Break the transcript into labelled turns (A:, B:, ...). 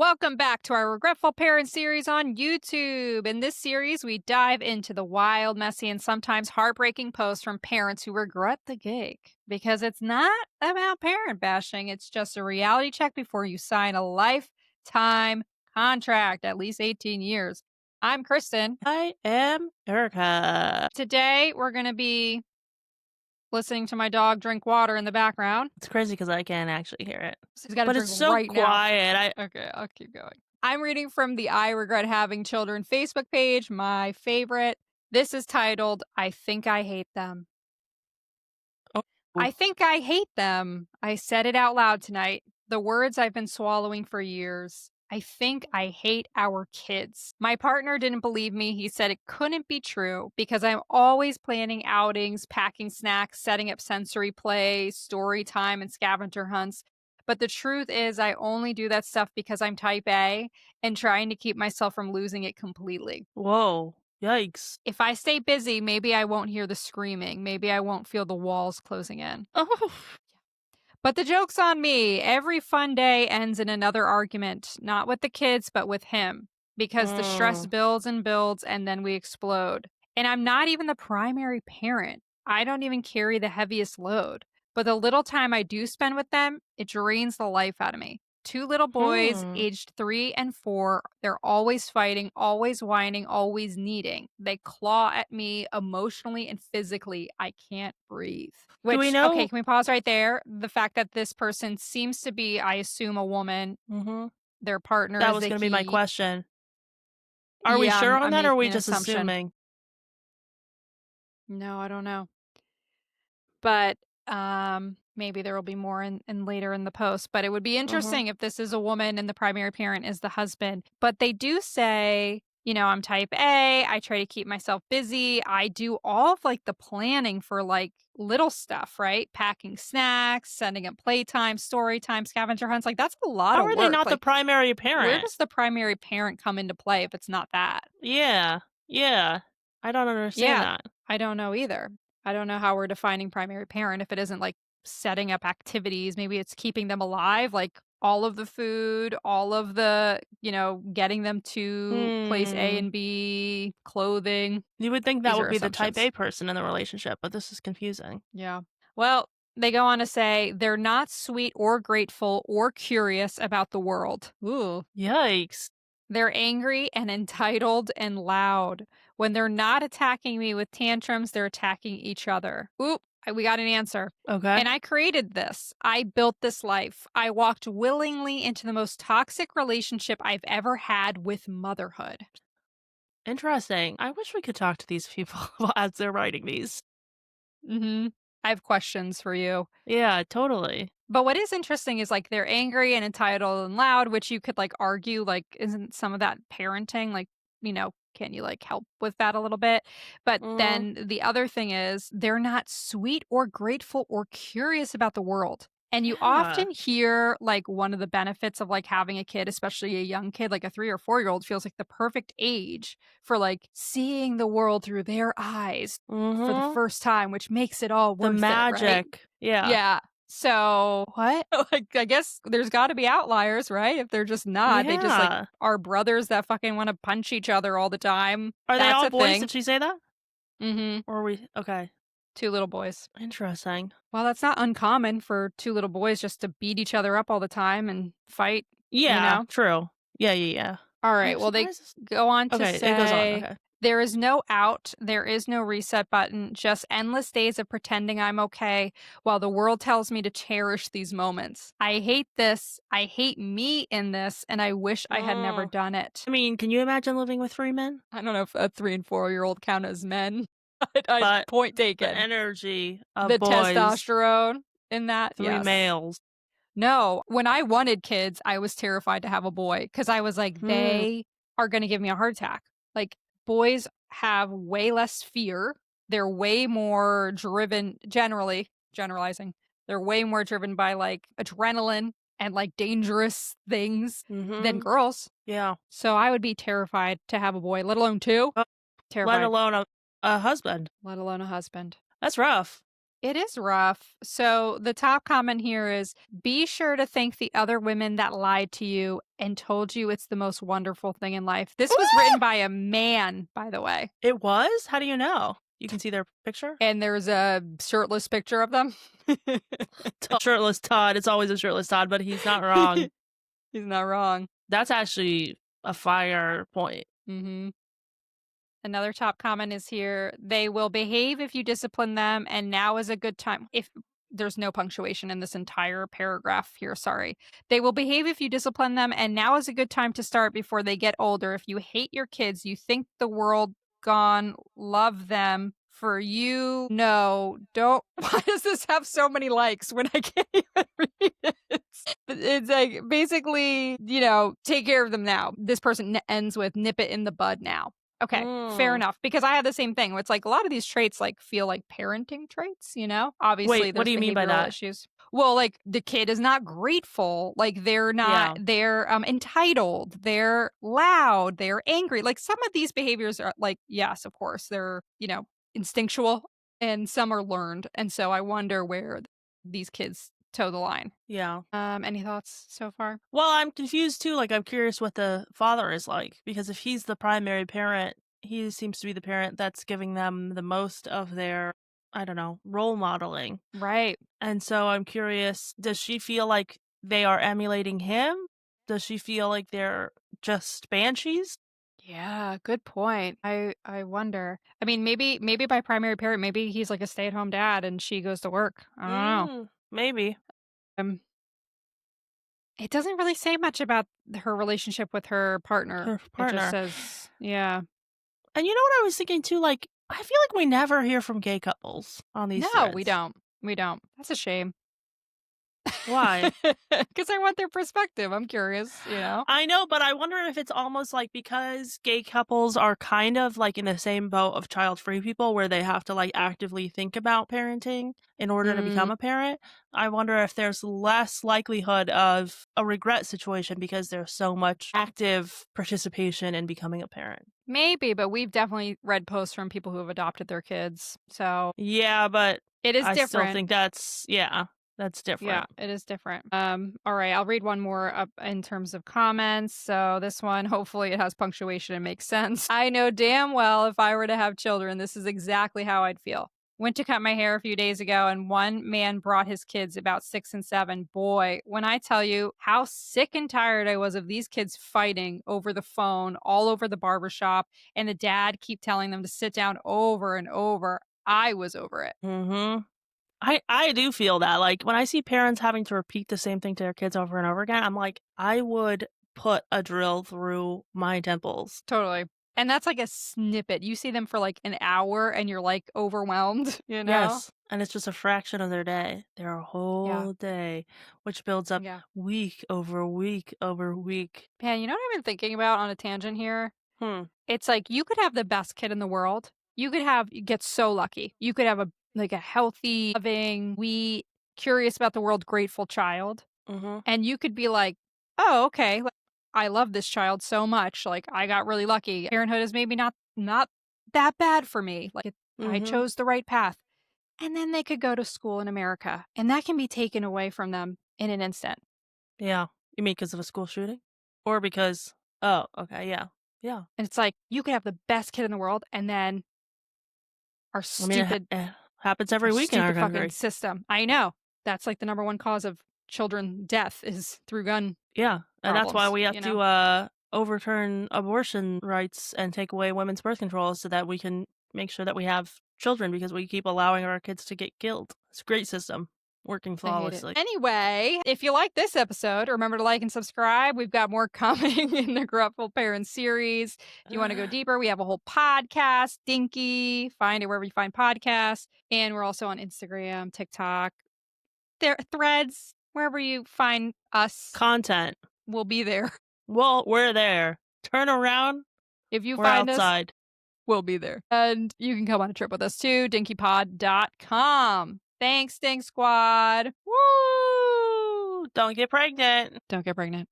A: Welcome back to our Regretful Parent series on YouTube. In this series, we dive into the wild, messy, and sometimes heartbreaking posts from parents who regret the gig. Because it's not about parent bashing, it's just a reality check before you sign a lifetime contract, at least 18 years. I'm Kristen.
B: I am Erika.
A: Today, we're going to be listening to my dog drink water in the background.
B: It's crazy because I can't actually hear it.
A: He's got to
B: But it's
A: drink
B: so
A: right now.
B: quiet.
A: Okay, I'll keep going. I'm reading from the I Regret Having Children Facebook page, my favorite. This is titled, I Think I Hate Them.
B: Oh,
A: I think I hate them. I said it out loud tonight. The words I've been swallowing for years. I think I hate our kids. My partner didn't believe me. He said it couldn't be true because I'm always planning outings, packing snacks, setting up sensory play, story time, and scavenger hunts. But the truth is, I only do that stuff because I'm type A and trying to keep myself from losing it completely.
B: whoa. Yikes.
A: If I stay busy, maybe I won't hear the screaming. Maybe I won't feel the walls closing in.
B: Oh.
A: But the joke's on me. Every fun day ends in another argument, not with the kids, but with him, because the stress
B: Mm.
A: builds and builds, and then we explode. And I'm not even the primary parent. I don't even carry the heaviest load. But the little time I do spend with them, it drains the life out of me. Two little boys,
B: Hmm.
A: aged 3 and 4, they're always fighting, always whining, always needing. They claw at me emotionally and physically. I can't breathe.
B: Do we
A: Which, okay,
B: know?
A: can we pause right there? The fact that this person seems to be, I assume, a woman,
B: Mm-hmm.
A: their partner
B: That
A: is
B: was
A: a
B: going to be my
A: he.
B: question. Are we
A: Yeah,
B: sure on
A: I'm
B: that or are
A: making
B: we
A: an
B: just
A: assumption.
B: assuming?
A: No, I don't know. But maybe there will be more in later in the post. But it would be
B: Mm-hmm.
A: interesting if this is a woman and the primary parent is the husband. But they do say, I'm type A. I try to keep myself busy. I do all of like the planning for like little stuff, right? Packing snacks, setting up playtime, story time, scavenger hunts. Like that's a lot
B: How
A: of
B: are they
A: work.
B: not the
A: Like,
B: primary
A: where
B: parent?
A: does the primary parent come into play if it's not that?
B: Yeah. Yeah. I don't understand
A: Yeah,
B: that.
A: I don't know either. I don't know how we're defining primary parent if it isn't like setting up activities. Maybe it's keeping them alive, like all of the food, all of the, getting them to place A
B: Hmm.
A: and B, clothing.
B: You would think that
A: These
B: would
A: are
B: be the type
A: assumptions.
B: A person in the relationship, but this is confusing.
A: Yeah. Well, they go on to say they're not sweet or grateful or curious about the world. Ooh.
B: Yikes.
A: They're angry and entitled and loud. When they're not attacking me with tantrums, they're attacking each other. Oop, we got an answer.
B: Okay.
A: And I created this. I built this life. I walked willingly into the most toxic relationship I've ever had with motherhood.
B: Interesting. I wish we could talk to these people as they're writing these.
A: I have questions for you.
B: Yeah, totally.
A: But what is interesting is like they're angry and entitled and loud, which you could like argue, like, isn't some of that parenting? Like, can you like help with that a little bit? But
B: Mhm.
A: then the other thing is they're not sweet or grateful or curious about the world. And you
B: Yeah.
A: often hear like one of the benefits of like having a kid, especially a young kid, like a 3 or 4 year old feels like the perfect age for like seeing the world through their eyes for the
B: Mhm.
A: first time, which makes it all
B: The
A: worth it, right?
B: magic. Yeah.
A: Yeah. So,
B: What?
A: like, I guess there's gotta be outliers, right? If they're just not, they just, like,
B: Yeah.
A: are brothers that fucking wanna punch each other all the time.
B: Are they
A: That's
B: all
A: a
B: boys?
A: thing.
B: Did she say that?
A: Mhm.
B: Or are we okay.
A: 2 little boys.
B: Interesting.
A: Well, that's not uncommon for 2 little boys just to beat each other up all the time and fight, you
B: Yeah,
A: know?
B: true. Yeah, yeah, yeah.
A: All
B: I'm
A: right, well, they
B: surprised
A: go on to
B: okay, it goes on,
A: say,
B: okay.
A: "There is no out, there is no reset button, just endless days of pretending I'm okay while the world tells me to cherish these moments. I hate this, I hate me in this, and I wish I had never
B: Mm.
A: done it."
B: I mean, can you imagine living with 3 men?
A: I don't know if a 3 and 4-year-old count as men. I
B: But
A: point
B: the
A: taken.
B: energy of
A: The
B: boys,
A: testosterone in that,
B: 3
A: yes.
B: males.
A: No, when I wanted kids, I was terrified to have a boy because I was like,
B: Hmm.
A: they are gonna give me a heart attack. Like, boys have way less fear. They're way more driven generalizing, they're way more driven by, like, adrenaline and, like, dangerous things than
B: Mhm.
A: girls.
B: Yeah.
A: So I would be terrified to have a boy, let alone 2.
B: Uh, let
A: Terrified,
B: alone a husband.
A: let alone a husband.
B: That's rough.
A: It is rough. So the top comment here is be sure to thank the other women that lied to you and told you it's the most wonderful thing in life. This was written by a man, by the way.
B: It was? How do you know? You can see their picture?
A: And there's a shirtless picture of them.
B: Shirtless Todd. It's always a shirtless Todd, but he's not wrong.
A: He's not wrong.
B: That's actually a fire point.
A: Mhm. Another top comment is here. They will behave if you discipline them, and now is a good time. If there's no punctuation in this entire paragraph here, sorry. They will behave if you discipline them, and now is a good time to start before they get older. If you hate your kids, you think the world gone, love them. For you, no, don't. Why does this have so many likes when I can't even read it? It's like basically, take care of them now. This person ends with nip it in the bud now. Okay, fair
B: Mm.
A: enough, because I had the same thing. It's like a lot of these traits, like, feel like parenting traits, you know?
B: Wait,
A: Obviously,
B: what
A: there's
B: do you mean by
A: behavioral
B: that?
A: issues. Well, like, the kid is not grateful, like,
B: Yeah.
A: they're, entitled, they're loud, they're angry, like, some of these behaviors are, like, yes, of course, they're, instinctual, and some are learned, and so I wonder where these kids toe the line.
B: Yeah.
A: Any thoughts so far?
B: Well, I'm confused too. Like, I'm curious what the father is like because if he's the primary parent, he seems to be the parent that's giving them the most of their, I don't know, role modeling.
A: Right.
B: And so I'm curious, does she feel like they are emulating him? Does she feel like they're just banshees?
A: Yeah, good point. I wonder. I mean, maybe by primary parent, maybe he's like a stay-at-home dad and she goes to work. I don't know.
B: Maybe.
A: Um, it doesn't really say much about her relationship with her partner.
B: Her
A: It just
B: partner.
A: says, yeah.
B: And you know what I was thinking too? Like, I feel like we never hear from gay couples on these
A: No, we
B: threads.
A: don't. We don't. That's a shame.
B: Why?
A: Because I want their perspective. I'm curious,
B: I know, but I wonder if it's almost like because gay couples are kind of like in the same boat of child free people where they have to like actively think about parenting in order to
A: Mm,
B: become a parent. I wonder if there's less likelihood of a regret situation because there's so much active participation in becoming a parent.
A: maybe, but we've definitely read posts from people who have adopted their kids. So
B: Yeah, but
A: it is
B: I still
A: different.
B: think that's
A: Yeah,
B: different.
A: it is different. All right, I'll read one more up in terms of comments. So this one, hopefully it has punctuation and makes sense. I know damn well if I were to have children, this is exactly how I'd feel. Went to cut my hair a few days ago, and one man brought his kids about 6 and 7. Boy, when I tell you how sick and tired I was of these kids fighting over the phone, all over the barbershop, and the dad keep telling them to sit down over and over, I was over it.
B: Mhm. I do feel that, like, when I see parents having to repeat the same thing to their kids over and over again, I'm like, I would put a drill through my temples.
A: Totally. And that's like a snippet. You see them for like an hour and you're like overwhelmed, you know?
B: Yes, and it's just a fraction of their
A: Yeah.
B: whole day, which builds up
A: Yeah.
B: week over week over week.
A: Man, you know what I've been thinking about on a tangent here?
B: Hmm.
A: It's like you could have the best kid in the world. You get so lucky. You could have a healthy, loving, curious about the world, grateful child.
B: Mhm.
A: And you could be like, oh, okay. Like, I love this child so much. Like I got really lucky. Parenthood is maybe not that bad for me. I
B: Mhm.
A: chose the right path. And then they could go to school in America, and that can be taken away from them in an instant.
B: Yeah. You mean because of a school shooting? Or because oh, okay, yeah. Yeah.
A: And it's like, you could have the best kid in the world, and then our
B: I mean,
A: stupid
B: happens
A: our
B: every week in our
A: stupid fucking
B: country.
A: system. I know. That's, like, the number one cause of children death is through gun
B: Yeah, and that's why
A: problems,
B: we have
A: you know?
B: to, overturn abortion rights and take away women's birth control so that we can make sure that we have children because we keep allowing our kids to get killed. It's a great system, working
A: I hate it.
B: flawlessly.
A: Anyway, if you like this episode, remember to like and subscribe. We've got more coming in the Regretful Parents series. If you want to go deeper, we have a whole podcast, Dinky. Find it wherever you find podcasts. And we're also on Instagram, TikTok, there threads, wherever you find us,
B: Content.
A: we'll be there.
B: Well, we're there. Turn around,
A: If you
B: we're
A: find us,
B: outside.
A: we'll be there. And you can come on a trip with us too, dinkypod.com. Thanks, Dink Squad.
B: Woo! Don't get pregnant.
A: Don't get pregnant.